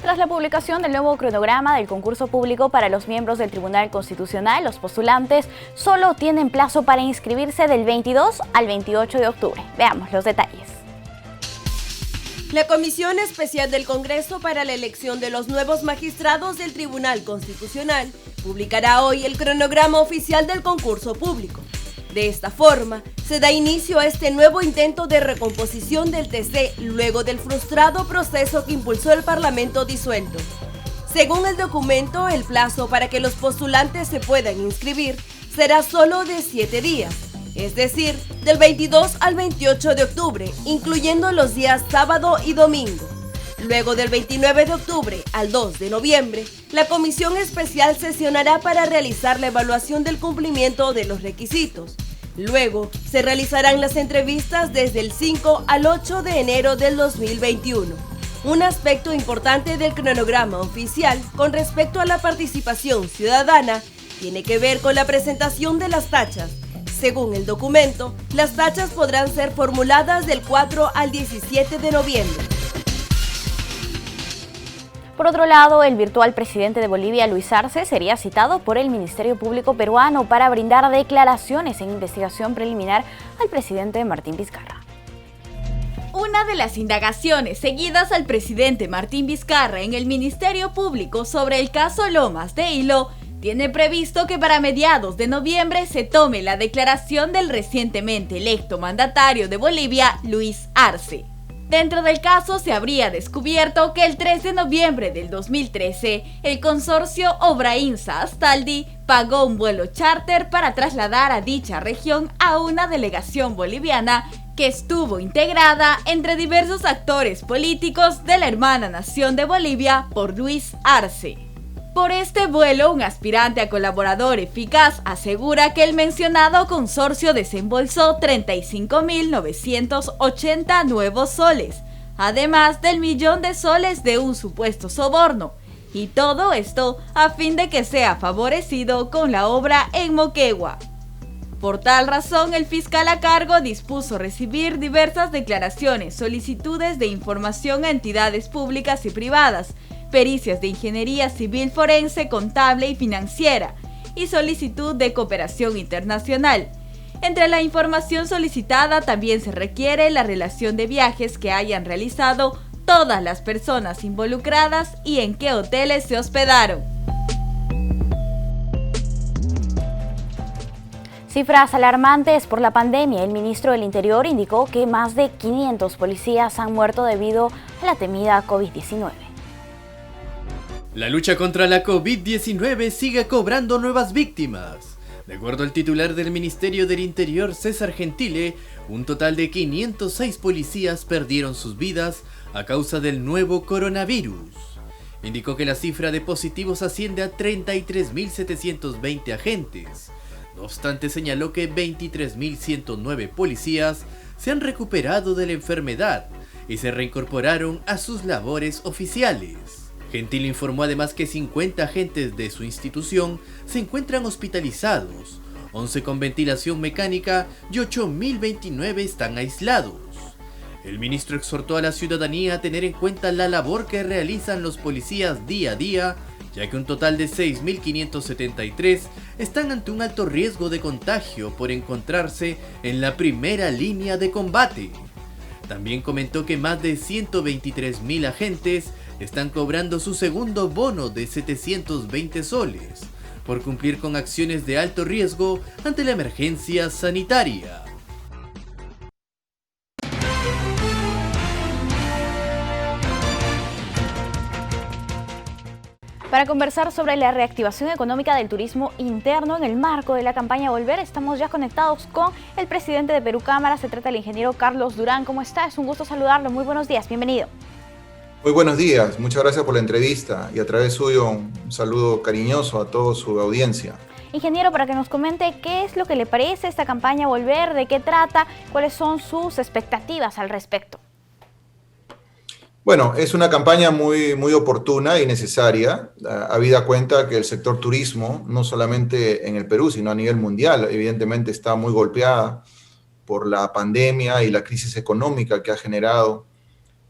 Tras la publicación del nuevo cronograma del concurso público para los miembros del Tribunal Constitucional, los postulantes solo tienen plazo para inscribirse del 22 al 28 de octubre. Veamos los detalles. La Comisión Especial del Congreso para la elección de los nuevos magistrados del Tribunal Constitucional publicará hoy el cronograma oficial del concurso público. De esta forma, se da inicio a este nuevo intento de recomposición del TC luego del frustrado proceso que impulsó el Parlamento disuelto. Según el documento, el plazo para que los postulantes se puedan inscribir será solo de 7 días, es decir, del 22 al 28 de octubre, incluyendo los días sábado y domingo. Luego del 29 de octubre al 2 de noviembre, la Comisión Especial sesionará para realizar la evaluación del cumplimiento de los requisitos. Luego, se realizarán las entrevistas desde el 5 al 8 de enero del 2021. Un aspecto importante del cronograma oficial con respecto a la participación ciudadana tiene que ver con la presentación de las tachas. Según el documento, las tachas podrán ser formuladas del 4 al 17 de noviembre. Por otro lado, el virtual presidente de Bolivia, Luis Arce, sería citado por el Ministerio Público peruano para brindar declaraciones en investigación preliminar al presidente Martín Vizcarra. Una de las indagaciones seguidas al presidente Martín Vizcarra en el Ministerio Público sobre el caso Lomas de Hilo tiene previsto que para mediados de noviembre se tome la declaración del recientemente electo mandatario de Bolivia, Luis Arce. Dentro del caso se habría descubierto que el 3 de noviembre del 2013, el consorcio Obrainsa-Astaldi pagó un vuelo charter para trasladar a dicha región a una delegación boliviana que estuvo integrada entre diversos actores políticos de la hermana nación de Bolivia por Luis Arce. Por este vuelo, un aspirante a colaborador eficaz asegura que el mencionado consorcio desembolsó 35.980 nuevos soles, además del millón de soles de un supuesto soborno, y todo esto a fin de que sea favorecido con la obra en Moquegua. Por tal razón, el fiscal a cargo dispuso recibir diversas declaraciones, solicitudes de información a entidades públicas y privadas, pericias de ingeniería civil forense, contable y financiera, y solicitud de cooperación internacional. Entre la información solicitada también se requiere la relación de viajes que hayan realizado todas las personas involucradas y en qué hoteles se hospedaron. Cifras alarmantes por la pandemia. El ministro del Interior indicó que más de 500 policías han muerto debido a la temida COVID-19. La lucha contra la COVID-19 sigue cobrando nuevas víctimas. De acuerdo al titular del Ministerio del Interior, César Gentile, un total de 506 policías perdieron sus vidas a causa del nuevo coronavirus. Indicó que la cifra de positivos asciende a 33.720 agentes. No obstante, señaló que 23.109 policías se han recuperado de la enfermedad y se reincorporaron a sus labores oficiales. Gentil informó además que 50 agentes de su institución se encuentran hospitalizados, 11 con ventilación mecánica y 8.029 están aislados. El ministro exhortó a la ciudadanía a tener en cuenta la labor que realizan los policías día a día, ya que un total de 6.573 están ante un alto riesgo de contagio por encontrarse en la primera línea de combate. También comentó que más de 123.000 agentes están cobrando su segundo bono de 720 soles por cumplir con acciones de alto riesgo ante la emergencia sanitaria. Para conversar sobre la reactivación económica del turismo interno en el marco de la campaña Volver, estamos ya conectados con el presidente de Perú Cámara. Se trata del ingeniero Carlos Durán. ¿Cómo está? Es un gusto saludarlo. Muy buenos días. Bienvenido. Muy buenos días. Muchas gracias por la entrevista y a través suyo un saludo cariñoso a toda su audiencia. Ingeniero, para que nos comente qué es lo que le parece esta campaña Volver, de qué trata, cuáles son sus expectativas al respecto. Bueno, es una campaña muy oportuna y necesaria, habida cuenta que el sector turismo, no solamente en el Perú, sino a nivel mundial, evidentemente está muy golpeada por la pandemia y la crisis económica que ha generado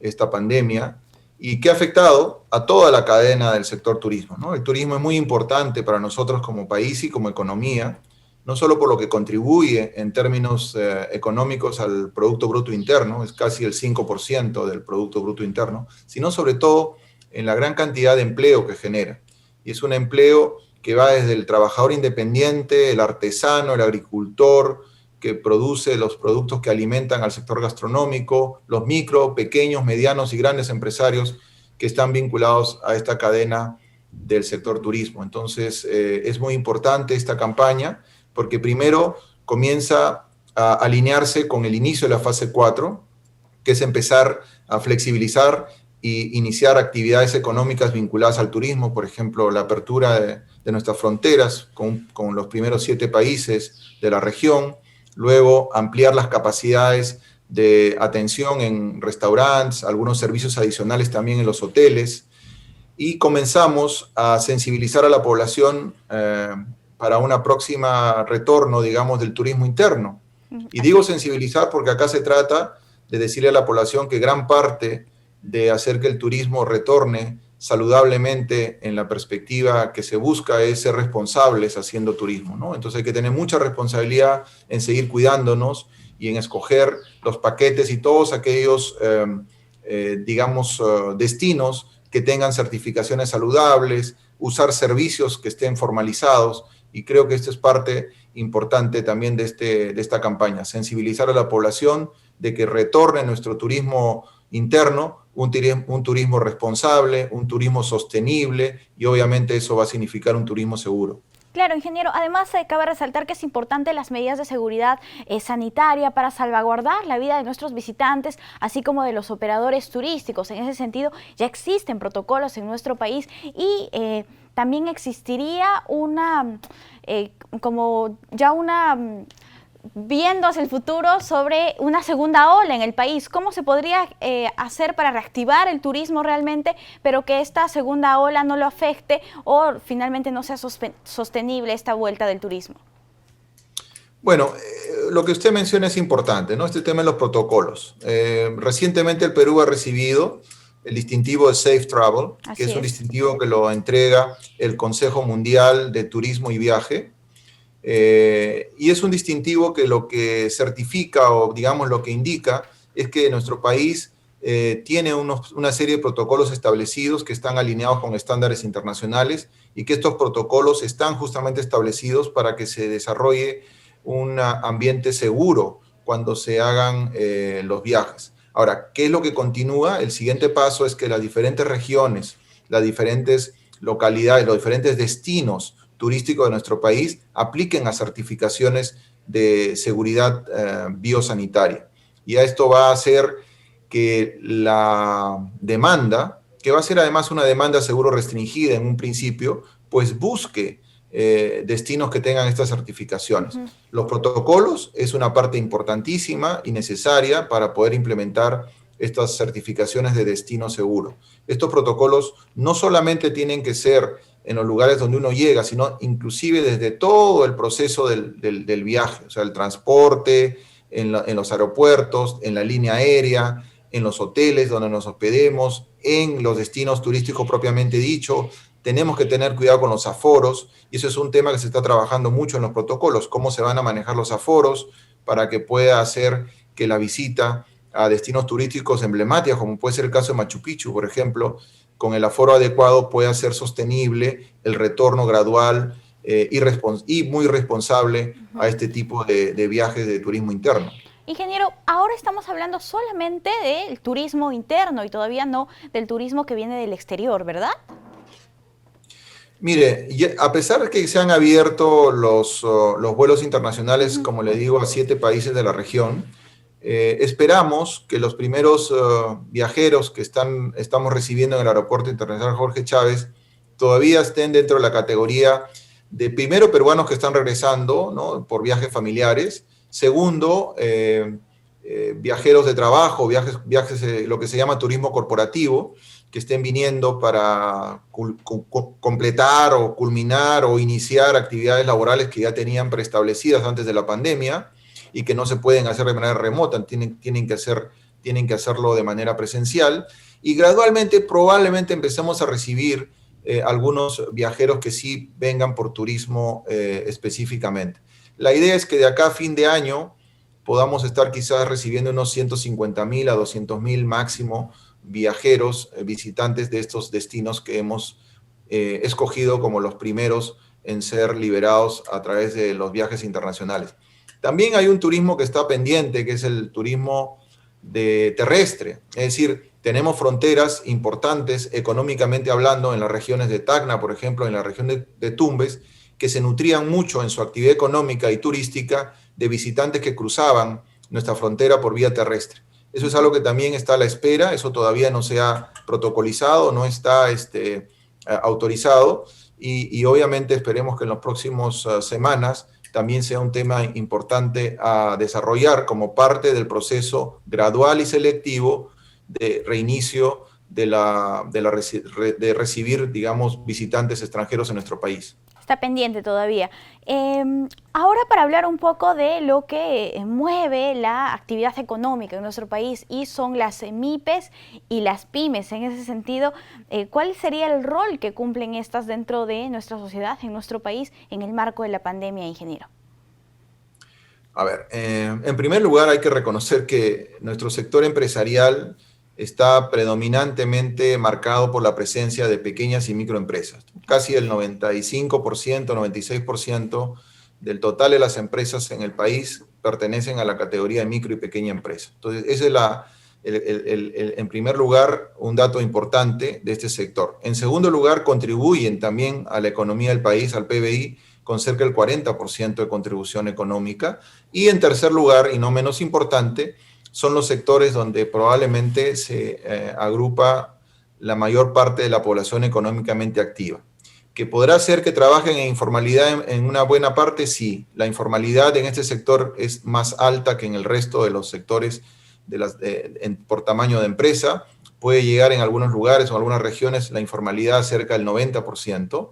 esta pandemia y que ha afectado a toda la cadena del sector turismo, ¿no? El turismo es muy importante para nosotros como país y como economía, no solo por lo que contribuye en términos económicos al Producto Bruto Interno, es casi el 5% del Producto Bruto Interno, sino sobre todo en la gran cantidad de empleo que genera. Y es un empleo que va desde el trabajador independiente, el artesano, el agricultor, que produce los productos que alimentan al sector gastronómico, los micro, pequeños, medianos y grandes empresarios que están vinculados a esta cadena del sector turismo. Entonces, es muy importante esta campaña porque primero comienza a alinearse con el inicio de la fase 4, que es empezar a flexibilizar e iniciar actividades económicas vinculadas al turismo, por ejemplo, la apertura de nuestras fronteras con los primeros 7 países de la región, luego ampliar las capacidades de atención en restaurantes, algunos servicios adicionales también en los hoteles, y comenzamos a sensibilizar a la población para una próxima retorno, digamos, del turismo interno. Y digo sensibilizar porque acá se trata de decirle a la población que gran parte de hacer que el turismo retorne saludablemente en la perspectiva que se busca es ser responsables haciendo turismo, ¿no? Entonces hay que tener mucha responsabilidad en seguir cuidándonos y en escoger los paquetes y todos aquellos, destinos que tengan certificaciones saludables, usar servicios que estén formalizados, y creo que esto es parte importante también de esta campaña, sensibilizar a la población de que retorne nuestro turismo interno, un turismo responsable, un turismo sostenible, y obviamente eso va a significar un turismo seguro. Claro, ingeniero. Además, cabe resaltar que es importante las medidas de seguridad sanitaria para salvaguardar la vida de nuestros visitantes, así como de los operadores turísticos. En ese sentido, ya existen protocolos en nuestro país y también existiría viendo hacia el futuro sobre una segunda ola en el país. ¿Cómo se podría hacer para reactivar el turismo realmente, pero que esta segunda ola no lo afecte o finalmente no sea sostenible esta vuelta del turismo? Bueno, lo que usted menciona es importante, ¿no? Este tema de los protocolos. Recientemente el Perú ha recibido el distintivo de Safe Travel, que es un distintivo que lo entrega el Consejo Mundial de Turismo y Viaje. Y es un distintivo que lo que certifica o digamos lo que indica es que nuestro país tiene una serie de protocolos establecidos que están alineados con estándares internacionales y que estos protocolos están justamente establecidos para que se desarrolle un ambiente seguro cuando se hagan los viajes. Ahora, ¿qué es lo que continúa? El siguiente paso es que las diferentes regiones, las diferentes localidades, los diferentes destinos turísticos de nuestro país apliquen a certificaciones de seguridad biosanitaria. Y a esto va a hacer que la demanda, que va a ser además una demanda seguro restringida en un principio, pues busque destinos que tengan estas certificaciones. Uh-huh. Los protocolos es una parte importantísima y necesaria para poder implementar estas certificaciones de destino seguro. Estos protocolos no solamente tienen que ser en los lugares donde uno llega, sino inclusive desde todo el proceso del viaje, o sea, el transporte, en los aeropuertos, en la línea aérea, en los hoteles donde nos hospedemos, en los destinos turísticos propiamente dicho. Tenemos que tener cuidado con los aforos, y eso es un tema que se está trabajando mucho en los protocolos, cómo se van a manejar los aforos para que pueda hacer que la visita a destinos turísticos emblemáticos, como puede ser el caso de Machu Picchu, por ejemplo, con el aforo adecuado pueda ser sostenible el retorno gradual y muy responsable a este tipo de viajes de turismo interno. Ingeniero, ahora estamos hablando solamente del turismo interno y todavía no del turismo que viene del exterior, ¿verdad? Mire, a pesar de que se han abierto los vuelos internacionales, como le digo, a 7 países de la región, esperamos que los primeros viajeros que estamos recibiendo en el Aeropuerto Internacional Jorge Chávez todavía estén dentro de la categoría de, primero, peruanos que están regresando, ¿no?, por viajes familiares. Segundo, viajeros de trabajo, viajes lo que se llama turismo corporativo, que estén viniendo para completar o culminar o iniciar actividades laborales que ya tenían preestablecidas antes de la pandemia. y que no se pueden hacer de manera remota, tienen que hacerlo de manera presencial, y gradualmente probablemente empecemos a recibir algunos viajeros que sí vengan por turismo específicamente. La idea es que de acá a fin de año podamos estar quizás recibiendo unos 150.000 a 200.000 máximo viajeros, visitantes de estos destinos que hemos escogido como los primeros en ser liberados a través de los viajes internacionales. También hay un turismo que está pendiente, que es el turismo terrestre, es decir, tenemos fronteras importantes económicamente hablando en las regiones de Tacna, por ejemplo, en la región de Tumbes, que se nutrían mucho en su actividad económica y turística de visitantes que cruzaban nuestra frontera por vía terrestre. Eso es algo que también está a la espera, eso todavía no se ha protocolizado, no está autorizado, y obviamente esperemos que en las próximas semanas también sea un tema importante a desarrollar como parte del proceso gradual y selectivo de reinicio de recibir, digamos, visitantes extranjeros en nuestro país. Está pendiente todavía. Ahora para hablar un poco de lo que mueve la actividad económica en nuestro país, y son las MIPES y las pymes. En ese sentido, ¿cuál sería el rol que cumplen estas dentro de nuestra sociedad, en nuestro país, en el marco de la pandemia, ingeniero? A ver, en primer lugar hay que reconocer que nuestro sector empresarial está predominantemente marcado por la presencia de pequeñas y microempresas. Casi el 95%, 96% del total de las empresas en el país pertenecen a la categoría de micro y pequeña empresa. Entonces, ese es en primer lugar un dato importante de este sector. En segundo lugar, contribuyen también a la economía del país, al PBI, con cerca del 40% de contribución económica. Y en tercer lugar, y no menos importante, son los sectores donde probablemente se agrupa la mayor parte de la población económicamente activa. ¿Que podrá ser que trabajen en informalidad en una buena parte? Sí. La informalidad en este sector es más alta que en el resto de los sectores por tamaño de empresa. Puede llegar en algunos lugares o algunas regiones la informalidad cerca del 90%,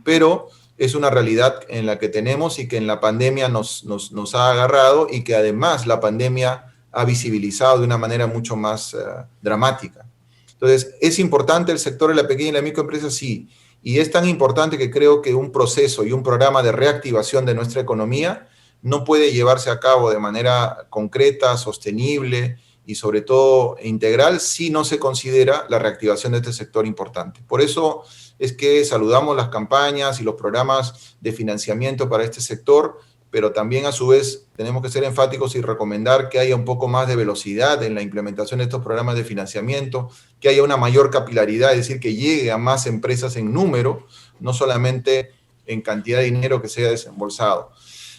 pero es una realidad en la que tenemos y que en la pandemia nos ha agarrado, y que además la pandemia ha visibilizado de una manera mucho más dramática. Entonces, ¿es importante el sector de la pequeña y la microempresa? Sí, y es tan importante que creo que un proceso y un programa de reactivación de nuestra economía no puede llevarse a cabo de manera concreta, sostenible y sobre todo integral si no se considera la reactivación de este sector importante. Por eso es que saludamos las campañas y los programas de financiamiento para este sector, pero también a su vez tenemos que ser enfáticos y recomendar que haya un poco más de velocidad en la implementación de estos programas de financiamiento, que haya una mayor capilaridad, es decir, que llegue a más empresas en número, no solamente en cantidad de dinero que se haya desembolsado.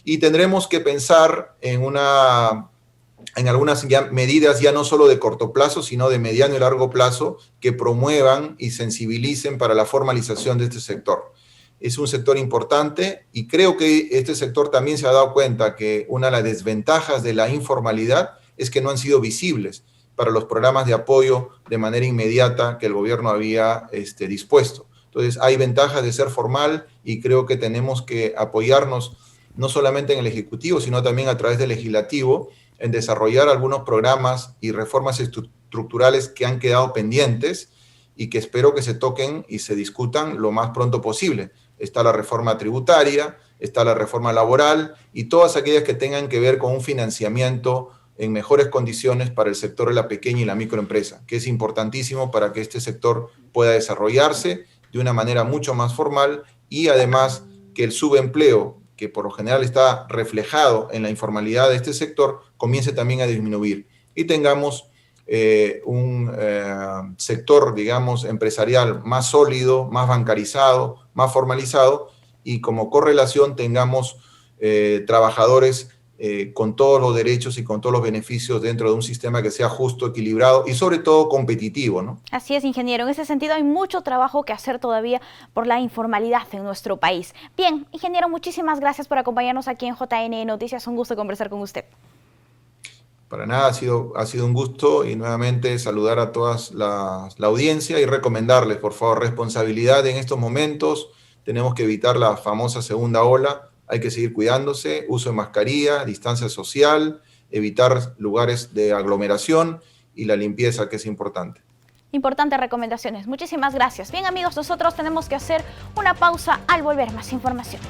Y tendremos que pensar en algunas medidas ya no solo de corto plazo, sino de mediano y largo plazo, que promuevan y sensibilicen para la formalización de este sector. Es un sector importante y creo que este sector también se ha dado cuenta que una de las desventajas de la informalidad es que no han sido visibles para los programas de apoyo de manera inmediata que el gobierno había dispuesto. Entonces, hay ventajas de ser formal y creo que tenemos que apoyarnos no solamente en el Ejecutivo, sino también a través del Legislativo en desarrollar algunos programas y reformas estructurales que han quedado pendientes y que espero que se toquen y se discutan lo más pronto posible. Está la reforma tributaria, está la reforma laboral y todas aquellas que tengan que ver con un financiamiento en mejores condiciones para el sector de la pequeña y la microempresa, que es importantísimo para que este sector pueda desarrollarse de una manera mucho más formal, y además que el subempleo, que por lo general está reflejado en la informalidad de este sector, comience también a disminuir y tengamos un sector, digamos, empresarial más sólido, más bancarizado, más formalizado, y como correlación tengamos trabajadores con todos los derechos y con todos los beneficios dentro de un sistema que sea justo, equilibrado y sobre todo competitivo, ¿no? Así es, ingeniero. En ese sentido hay mucho trabajo que hacer todavía por la informalidad en nuestro país. Bien, ingeniero, muchísimas gracias por acompañarnos aquí en JN Noticias. Un gusto conversar con usted. Para nada, ha sido un gusto, y nuevamente saludar a toda la audiencia y recomendarles, por favor, responsabilidad en estos momentos. Tenemos que evitar la famosa segunda ola. hay que seguir cuidándose, uso de mascarilla, distancia social, evitar lugares de aglomeración y la limpieza, que es importante. Importantes recomendaciones. Muchísimas gracias. Bien, amigos, nosotros tenemos que hacer una pausa. Al volver, más información.